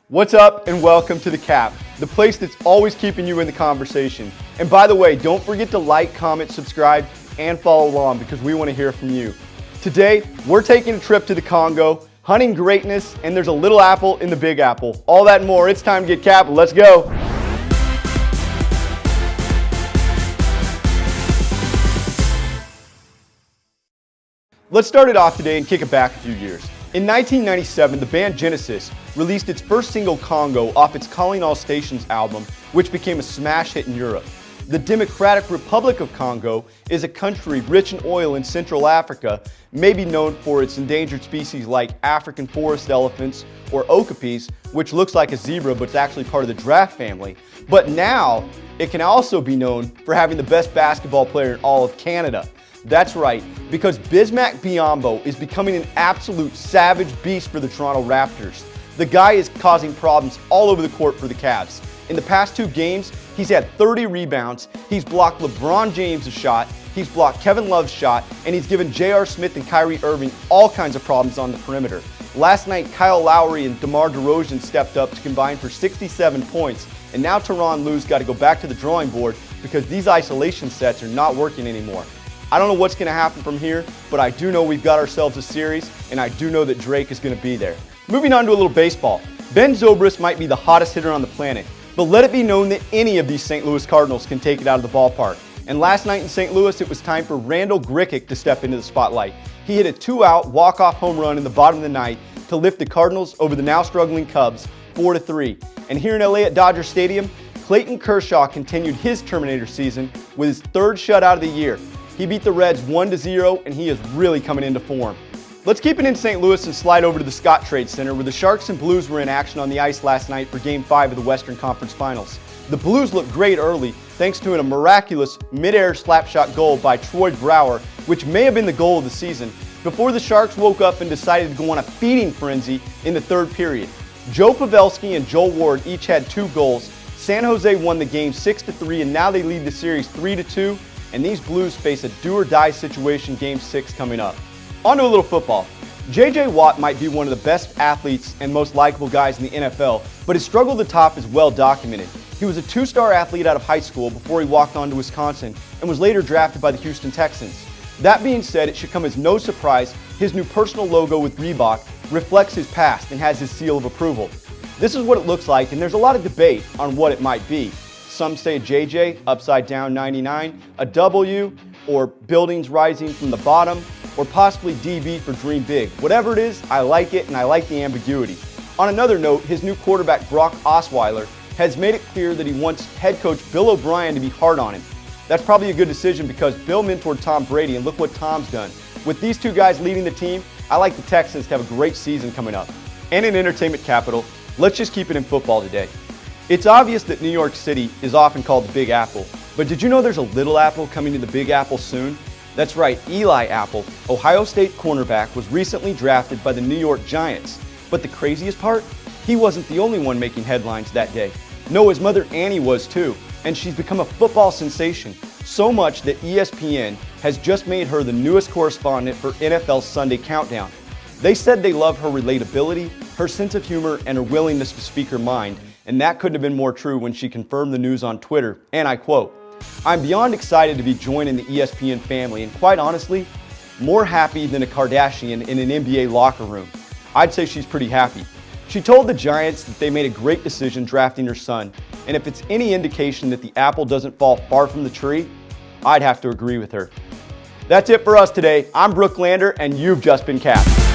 What's up and welcome to The Cap, the place that's always keeping you in the conversation. And by the way, don't forget to like, comment, subscribe, and follow along because we want to hear from you. Today, we're taking a trip to the Congo, hunting greatness, and there's a little apple in the Big Apple. All that and more, it's time to get Cap. Let's go. Let's start it off today and kick it back a few years. In 1997, the band Genesis released its first single, Congo, off its Calling All Stations album, which became a smash hit in Europe. The Democratic Republic of Congo is a country rich in oil in Central Africa, maybe known for its endangered species like African forest elephants or okapis, which looks like a zebra but it's actually part of the giraffe family. But now, it can also be known for having the best basketball player in all of Canada. That's right, because Bismack Biyombo is becoming an absolute savage beast for the Toronto Raptors. The guy is causing problems all over the court for the Cavs. In the past 2 games, he's had 30 rebounds, he's blocked LeBron James' shot, he's blocked Kevin Love's shot, and he's given J.R. Smith and Kyrie Irving all kinds of problems on the perimeter. Last night, Kyle Lowry and DeMar DeRozan stepped up to combine for 67 points, and now Tyronn Lue's got to go back to the drawing board because these isolation sets are not working anymore. I don't know what's going to happen from here, but I do know we've got ourselves a series, and I do know that Drake is going to be there. Moving on to a little baseball. Ben Zobrist might be the hottest hitter on the planet, but let it be known that any of these St. Louis Cardinals can take it out of the ballpark. And last night in St. Louis, it was time for Randall Grickick to step into the spotlight. He hit a 2-out walk-off home run in the bottom of the ninth to lift the Cardinals over the now struggling Cubs 4-3. And here in LA at Dodger Stadium, Clayton Kershaw continued his Terminator season with his 3rd shutout of the year. He beat the Reds 1-0, and he is really coming into form. Let's keep it in St. Louis and slide over to the Scott Trade Center, where the Sharks and Blues were in action on the ice last night for Game 5 of the Western Conference Finals. The Blues looked great early, thanks to a miraculous mid-air slapshot goal by Troy Brouwer, which may have been the goal of the season, before the Sharks woke up and decided to go on a feeding frenzy in the 3rd period. Joe Pavelski and Joel Ward each had 2 goals. San Jose won the game 6-3, and now they lead the series 3-2. And these Blues face a do-or-die situation Game 6 coming up. On to a little football. J.J. Watt might be one of the best athletes and most likable guys in the NFL, but his struggle at the top is well documented. He was a 2-star athlete out of high school before he walked on to Wisconsin and was later drafted by the Houston Texans. That being said, it should come as no surprise his new personal logo with Reebok reflects his past and has his seal of approval. This is what it looks like, and there's a lot of debate on what it might be. Some say JJ, upside down 99, a W, or buildings rising from the bottom, or possibly DB for dream big. Whatever it is, I like it and I like the ambiguity. On another note, his new quarterback Brock Osweiler has made it clear that he wants head coach Bill O'Brien to be hard on him. That's probably a good decision because Bill mentored Tom Brady and look what Tom's done. With these 2 guys leading the team, I like the Texans to have a great season coming up. And in entertainment capital, let's just keep it in football today. It's obvious that New York City is often called the Big Apple, but did you know there's a little apple coming to the Big Apple soon? That's right, Eli Apple, Ohio State cornerback, was recently drafted by the New York Giants. But the craziest part? He wasn't the only one making headlines that day. No, his mother Annie was too, and she's become a football sensation, so much that ESPN has just made her the newest correspondent for NFL Sunday Countdown. They said they love her relatability, her sense of humor, and her willingness to speak her mind. And that couldn't have been more true when she confirmed the news on Twitter, and I quote, "I'm beyond excited to be joining the ESPN family and quite honestly, more happy than a Kardashian in an NBA locker room." I'd say she's pretty happy. She told the Giants that they made a great decision drafting her son, and if it's any indication that the apple doesn't fall far from the tree, I'd have to agree with her. That's it for us today. I'm Brook Lander, and you've just been capped.